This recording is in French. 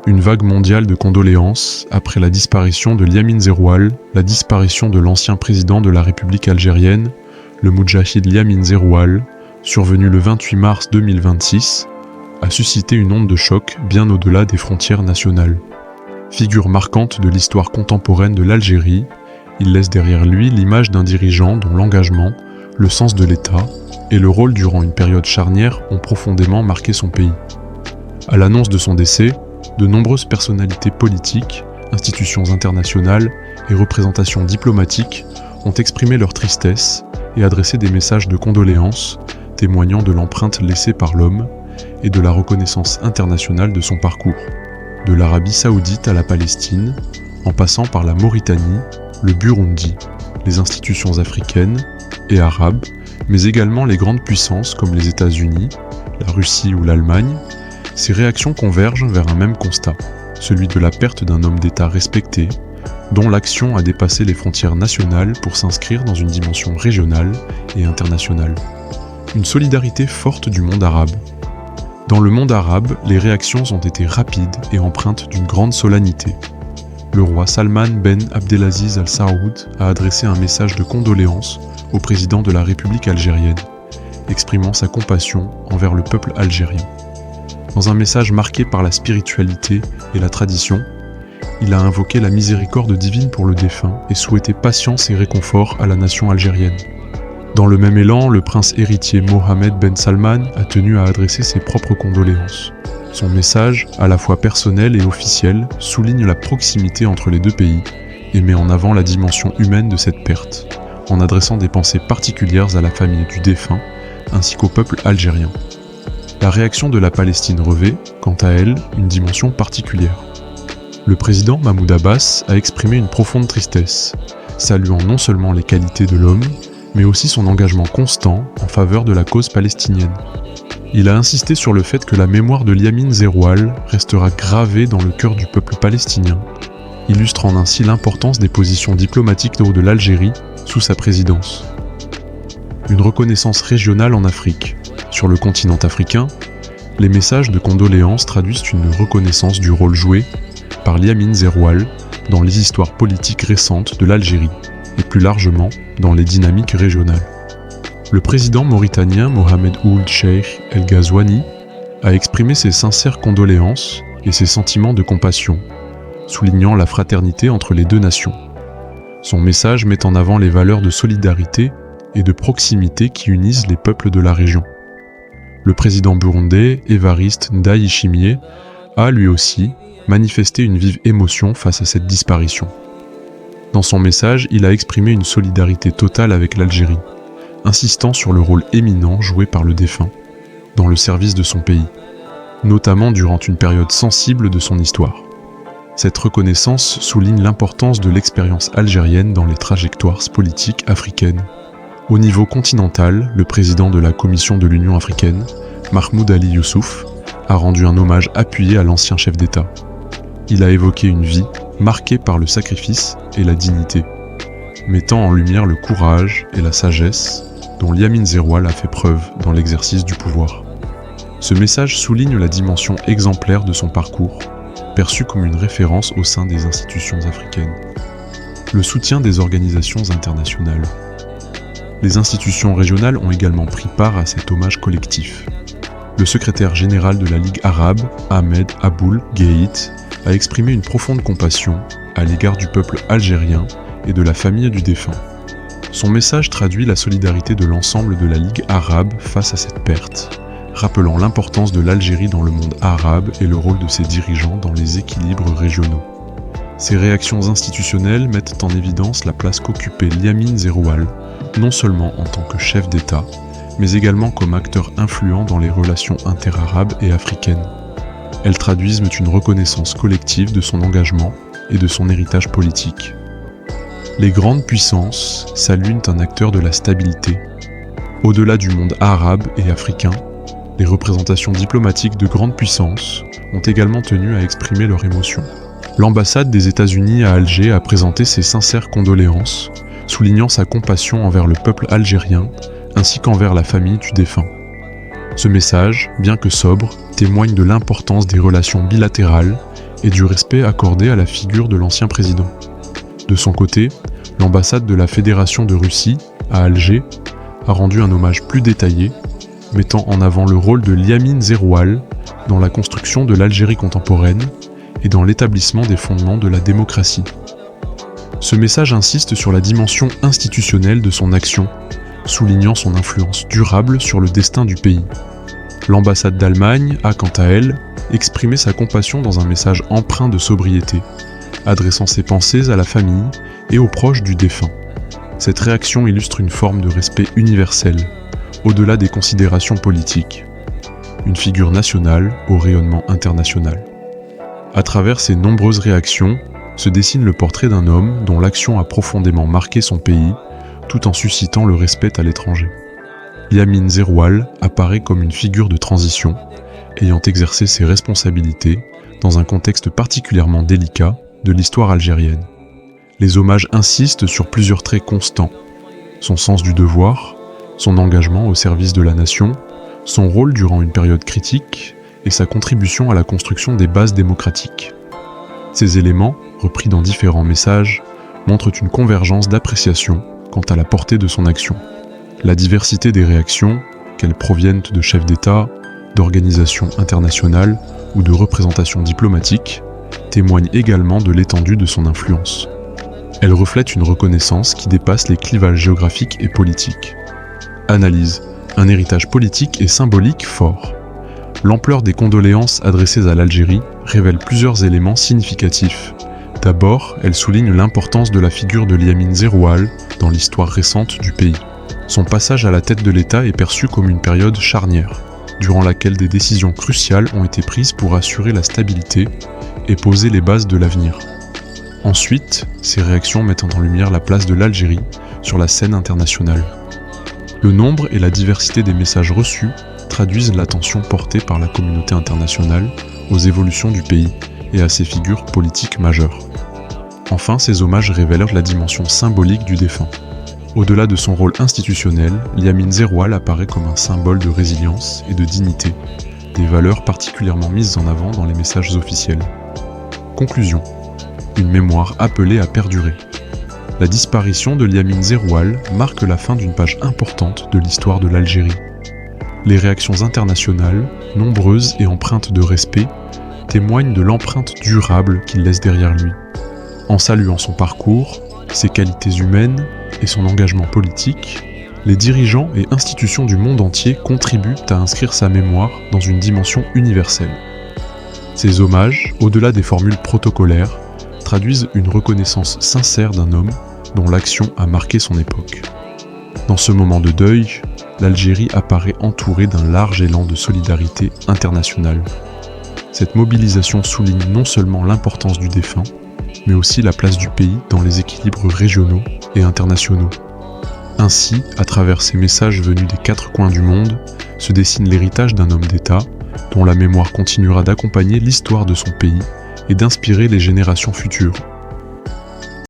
Une vague mondiale de condoléances après la disparition de Liamine Zeroual, la disparition de l'ancien président de la République algérienne, le Moudjahid Liamine Zeroual, survenu le 28 mars 2026, a suscité une onde de choc bien au-delà des frontières nationales. Figure marquante de l'histoire contemporaine de l'Algérie, il laisse derrière lui l'image d'un dirigeant dont l'engagement, le sens de l'État et le rôle durant une période charnière ont profondément marqué son pays. À l'annonce de son décès, de nombreuses personnalités politiques, institutions internationales et représentations diplomatiques ont exprimé leur tristesse et adressé des messages de condoléances, témoignant de l'empreinte laissée par l'homme et de la reconnaissance internationale de son parcours. De l'Arabie Saoudite à la Palestine, en passant par la Mauritanie, le Burundi, les institutions africaines et arabes, mais également les grandes puissances comme les États-Unis, la Russie ou l'Allemagne, ces réactions convergent vers un même constat, celui de la perte d'un homme d'État respecté, dont l'action a dépassé les frontières nationales pour s'inscrire dans une dimension régionale et internationale. Une solidarité forte du monde arabe. Dans le monde arabe, les réactions ont été rapides et empreintes d'une grande solennité. Le roi Salman Ben Abdelaziz Al Saoud a adressé un message de condoléances au président de la République algérienne, exprimant sa compassion envers le peuple algérien. Dans un message marqué par la spiritualité et la tradition, il a invoqué la miséricorde divine pour le défunt et souhaité patience et réconfort à la nation algérienne. Dans le même élan, le prince héritier Mohammed Ben Salman a tenu à adresser ses propres condoléances. Son message, à la fois personnel et officiel, souligne la proximité entre les deux pays et met en avant la dimension humaine de cette perte, en adressant des pensées particulières à la famille du défunt ainsi qu'au peuple algérien. La réaction de la Palestine revêt, quant à elle, une dimension particulière. Le président Mahmoud Abbas a exprimé une profonde tristesse, saluant non seulement les qualités de l'homme, mais aussi son engagement constant en faveur de la cause palestinienne. Il a insisté sur le fait que la mémoire de Liamine Zeroual restera gravée dans le cœur du peuple palestinien, illustrant ainsi l'importance des positions diplomatiques de l'Algérie sous sa présidence. Une reconnaissance régionale en Afrique. Sur le continent africain, les messages de condoléances traduisent une reconnaissance du rôle joué par Liamine Zeroual dans les histoires politiques récentes de l'Algérie et plus largement dans les dynamiques régionales. Le président mauritanien Mohamed Ould Cheikh El Ghazouani a exprimé ses sincères condoléances et ses sentiments de compassion, soulignant la fraternité entre les deux nations. Son message met en avant les valeurs de solidarité et de proximité qui unissent les peuples de la région. Le président burundais, Évariste Ndayishimiye, a lui aussi manifesté une vive émotion face à cette disparition. Dans son message, il a exprimé une solidarité totale avec l'Algérie, insistant sur le rôle éminent joué par le défunt dans le service de son pays, notamment durant une période sensible de son histoire. Cette reconnaissance souligne l'importance de l'expérience algérienne dans les trajectoires politiques africaines. Au niveau continental, le président de la Commission de l'Union africaine, Mahmoud Ali Youssouf, a rendu un hommage appuyé à l'ancien chef d'État. Il a évoqué une vie marquée par le sacrifice et la dignité, mettant en lumière le courage et la sagesse dont Liamine Zeroual a fait preuve dans l'exercice du pouvoir. Ce message souligne la dimension exemplaire de son parcours, perçu comme une référence au sein des institutions africaines. Le soutien des organisations internationales. Les institutions régionales ont également pris part à cet hommage collectif. Le secrétaire général de la Ligue arabe, Ahmed Aboul Gheit, a exprimé une profonde compassion à l'égard du peuple algérien et de la famille du défunt. Son message traduit la solidarité de l'ensemble de la Ligue arabe face à cette perte, rappelant l'importance de l'Algérie dans le monde arabe et le rôle de ses dirigeants dans les équilibres régionaux. Ces réactions institutionnelles mettent en évidence la place qu'occupait Liamine Zeroual, non seulement en tant que chef d'État, mais également comme acteur influent dans les relations interarabes et africaines. Elles traduisent une reconnaissance collective de son engagement et de son héritage politique. Les grandes puissances saluent un acteur de la stabilité. Au-delà du monde arabe et africain, les représentations diplomatiques de grandes puissances ont également tenu à exprimer leurs émotions. L'ambassade des États-Unis à Alger a présenté ses sincères condoléances, soulignant sa compassion envers le peuple algérien ainsi qu'envers la famille du défunt. Ce message, bien que sobre, témoigne de l'importance des relations bilatérales et du respect accordé à la figure de l'ancien président. De son côté, l'ambassade de la Fédération de Russie, à Alger, a rendu un hommage plus détaillé, mettant en avant le rôle de Liamine Zeroual dans la construction de l'Algérie contemporaine et dans l'établissement des fondements de la démocratie. Ce message insiste sur la dimension institutionnelle de son action, soulignant son influence durable sur le destin du pays. L'ambassade d'Allemagne a, quant à elle, exprimé sa compassion dans un message empreint de sobriété, adressant ses pensées à la famille et aux proches du défunt. Cette réaction illustre une forme de respect universel, au-delà des considérations politiques. Une figure nationale au rayonnement international. À travers ces nombreuses réactions, se dessine le portrait d'un homme dont l'action a profondément marqué son pays, tout en suscitant le respect à l'étranger. Liamine Zeroual apparaît comme une figure de transition, ayant exercé ses responsabilités dans un contexte particulièrement délicat de l'histoire algérienne. Les hommages insistent sur plusieurs traits constants: son sens du devoir, son engagement au service de la nation, son rôle durant une période critique et sa contribution à la construction des bases démocratiques. Ces éléments, repris dans différents messages, montrent une convergence d'appréciation quant à la portée de son action. La diversité des réactions, qu'elles proviennent de chefs d'État, d'organisations internationales ou de représentations diplomatiques, témoigne également de l'étendue de son influence. Elle reflète une reconnaissance qui dépasse les clivages géographiques et politiques. Analyse: un héritage politique et symbolique fort. L'ampleur des condoléances adressées à l'Algérie révèle plusieurs éléments significatifs. D'abord, elle souligne l'importance de la figure de Liamine Zeroual dans l'histoire récente du pays. Son passage à la tête de l'État est perçu comme une période charnière, durant laquelle des décisions cruciales ont été prises pour assurer la stabilité et poser les bases de l'avenir. Ensuite, ces réactions mettent en lumière la place de l'Algérie sur la scène internationale. Le nombre et la diversité des messages reçus traduisent l'attention portée par la communauté internationale aux évolutions du pays et à ses figures politiques majeures. Enfin, ces hommages révèlent la dimension symbolique du défunt. Au-delà de son rôle institutionnel, Liamine Zeroual apparaît comme un symbole de résilience et de dignité, des valeurs particulièrement mises en avant dans les messages officiels. Conclusion: une mémoire appelée à perdurer. La disparition de Liamine Zeroual marque la fin d'une page importante de l'histoire de l'Algérie. Les réactions internationales, nombreuses et empreintes de respect, témoignent de l'empreinte durable qu'il laisse derrière lui. En saluant son parcours, ses qualités humaines et son engagement politique, les dirigeants et institutions du monde entier contribuent à inscrire sa mémoire dans une dimension universelle. Ces hommages, au-delà des formules protocolaires, traduisent une reconnaissance sincère d'un homme dont l'action a marqué son époque. Dans ce moment de deuil, l'Algérie apparaît entourée d'un large élan de solidarité internationale. Cette mobilisation souligne non seulement l'importance du défunt, mais aussi la place du pays dans les équilibres régionaux et internationaux. Ainsi, à travers ces messages venus des quatre coins du monde, se dessine l'héritage d'un homme d'État dont la mémoire continuera d'accompagner l'histoire de son pays et d'inspirer les générations futures